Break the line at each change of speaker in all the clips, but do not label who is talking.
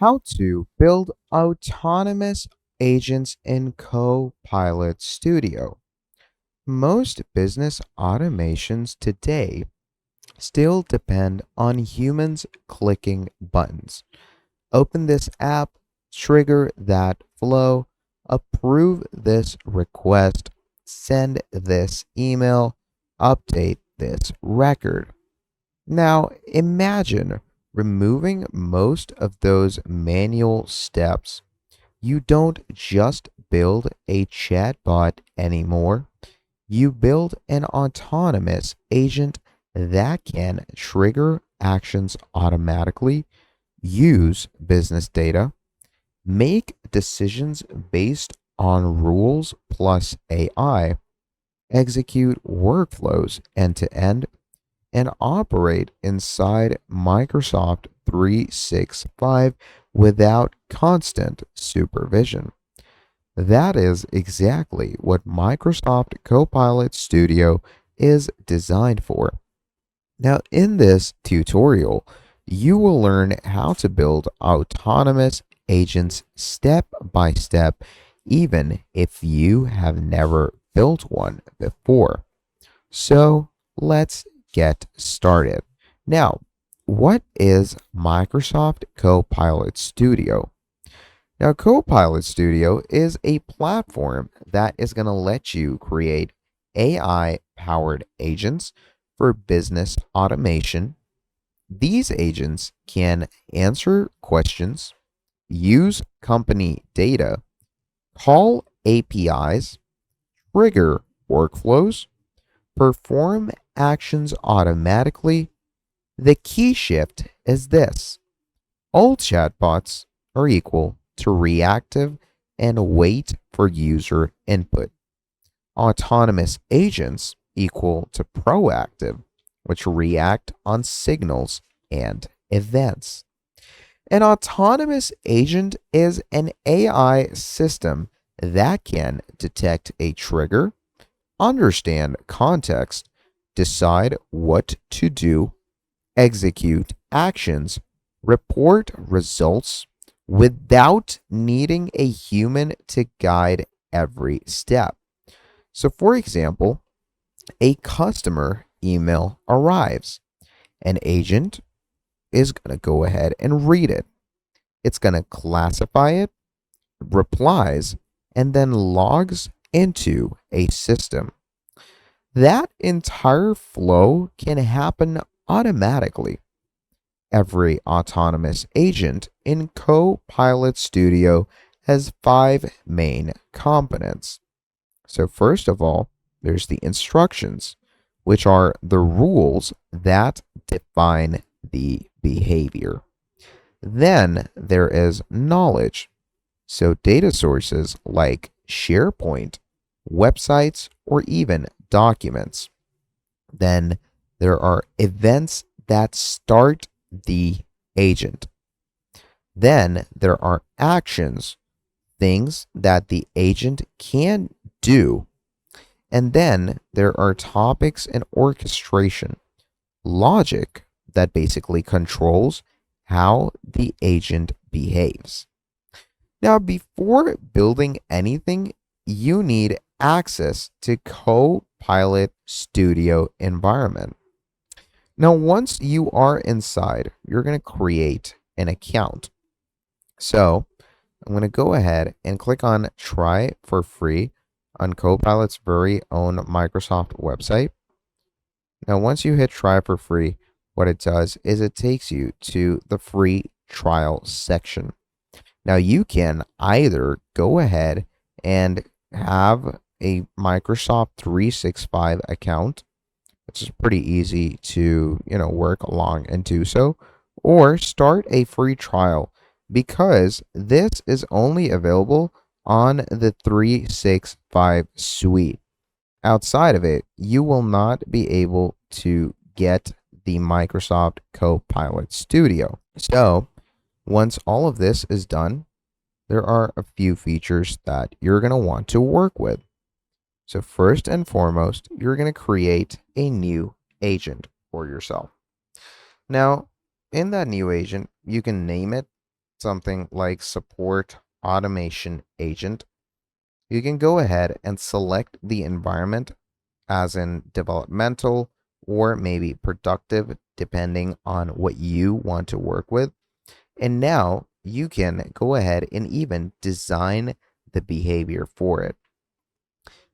How to build autonomous agents in Copilot Studio. Most business automations today still depend on humans clicking buttons. Open this app, trigger that flow, approve this request, send this email, update this record. Now, imagine removing most of those manual steps. You don't just build a chatbot anymore. You build an autonomous agent that can trigger actions automatically, use business data, make decisions based on rules plus AI, execute workflows end to end, and operate inside Microsoft 365 without constant supervision. That is exactly what Microsoft Copilot Studio is designed for. Now, in this tutorial, you will learn how to build autonomous agents step by step, even if you have never built one before. So, let's get started. Now, what is Microsoft Copilot Studio? Now, Copilot Studio is a platform that is going to let you create AI powered agents for business automation. These agents can answer questions, use company data, call APIs, trigger workflows, perform actions automatically. The key shift is this: all chatbots are equal to reactive and wait for user input. Autonomous agents equal to proactive, which react on signals and events. An autonomous agent is an AI system that can detect a trigger, understand context, decide what to do, execute actions, report results without needing a human to guide every step. So, for example, a customer email arrives. An agent is going to go ahead and read it. It's going to classify it, replies, and then logs into a system. That entire flow can happen automatically. Every autonomous agent in Copilot Studio has 5 main components. So first of all, there's the instructions, which are the rules that define the behavior. Then there is knowledge. So data sources like SharePoint, websites, or even documents. Then there are events that start the agent. Then there are actions, things that the agent can do. And then there are topics and orchestration, logic that basically controls how the agent behaves. Now, before building anything, you need access to Copilot Studio environment. Now, once you are inside, you're going to create an account. So I'm going to go ahead and click on Try for Free on Copilot's very own Microsoft website. Now, once you hit Try for Free, what it does is it takes you to the free trial section. Now, you can either go ahead and have a Microsoft 365 account, which is pretty easy to, work along and do so, or start a free trial because this is only available on the 365 suite. Outside of it, you will not be able to get the Microsoft Copilot Studio. So, once all of this is done, there are a few features that you're going to want to work with. So first and foremost, you're going to create a new agent for yourself. Now, in that new agent, you can name it something like support automation agent, you can go ahead and select the environment as in developmental or maybe productive, depending on what you want to work with. And now you can go ahead and even design the behavior for it.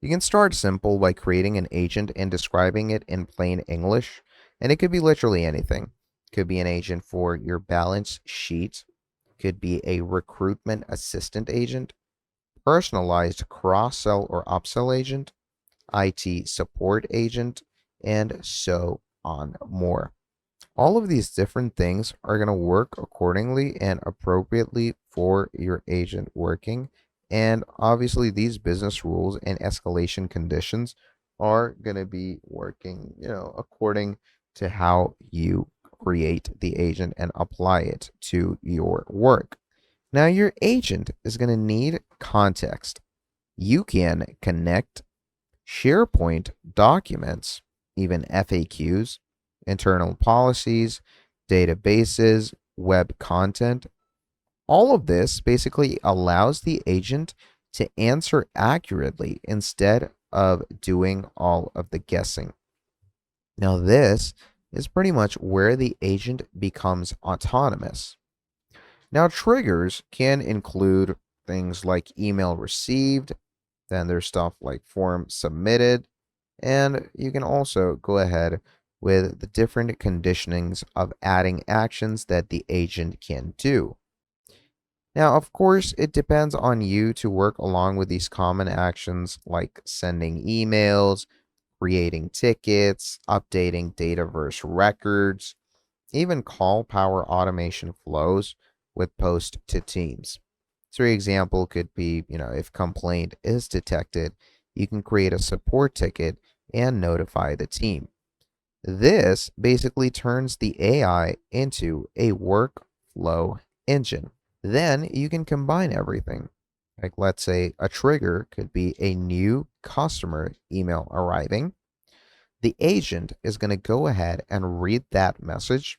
You can start simple by creating an agent and describing it in plain English, and it could be literally anything. It could be an agent for your balance sheet, could be a recruitment assistant agent, personalized cross-sell or upsell agent, IT support agent, and so on more. All of these different things are going to work accordingly and appropriately for your agent working. And obviously, these business rules and escalation conditions are going to be working, according to how you create the agent and apply it to your work. Now, your agent is going to need context. You can connect SharePoint documents, even FAQs, internal policies, databases, web content. All of this basically allows the agent to answer accurately instead of doing all of the guessing. Now, this is pretty much where the agent becomes autonomous. Now, triggers can include things like email received, then there's stuff like form submitted, and you can also go ahead with the different conditionings of adding actions that the agent can do. Now, of course, it depends on you to work along with these common actions like sending emails, creating tickets, updating Dataverse records, even call power automation flows with post to teams. So, your example could be, if complaint is detected, you can create a support ticket and notify the team. This basically turns the AI into a workflow engine. Then you can combine everything. Like, let's say a trigger could be a new customer email arriving. The agent is going to go ahead and read that message.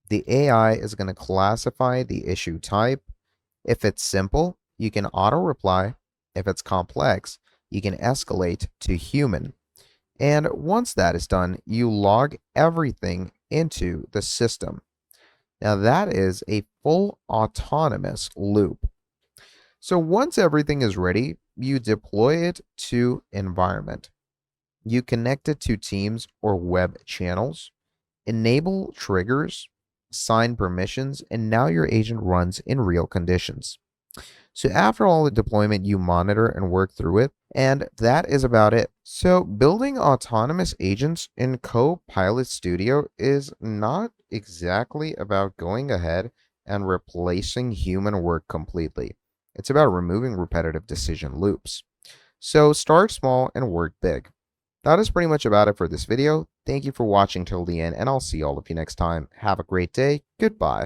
The AI is going to classify the issue type. If it's simple, you can auto reply. If it's complex, you can escalate to human. And once that is done, you log everything into the system. Now, that is a full autonomous loop. So once everything is ready, you deploy it to environment. You connect it to Teams or web channels, enable triggers, assign permissions, and now your agent runs in real conditions. So after all the deployment, you monitor and work through it, and that is about it. So building autonomous agents in Copilot Studio is not exactly about going ahead and replacing human work completely. It's about removing repetitive decision loops. So start small and work big. That is pretty much about it for this video. Thank you for watching till the end, and I'll see all of you next time. Have a great day. Goodbye.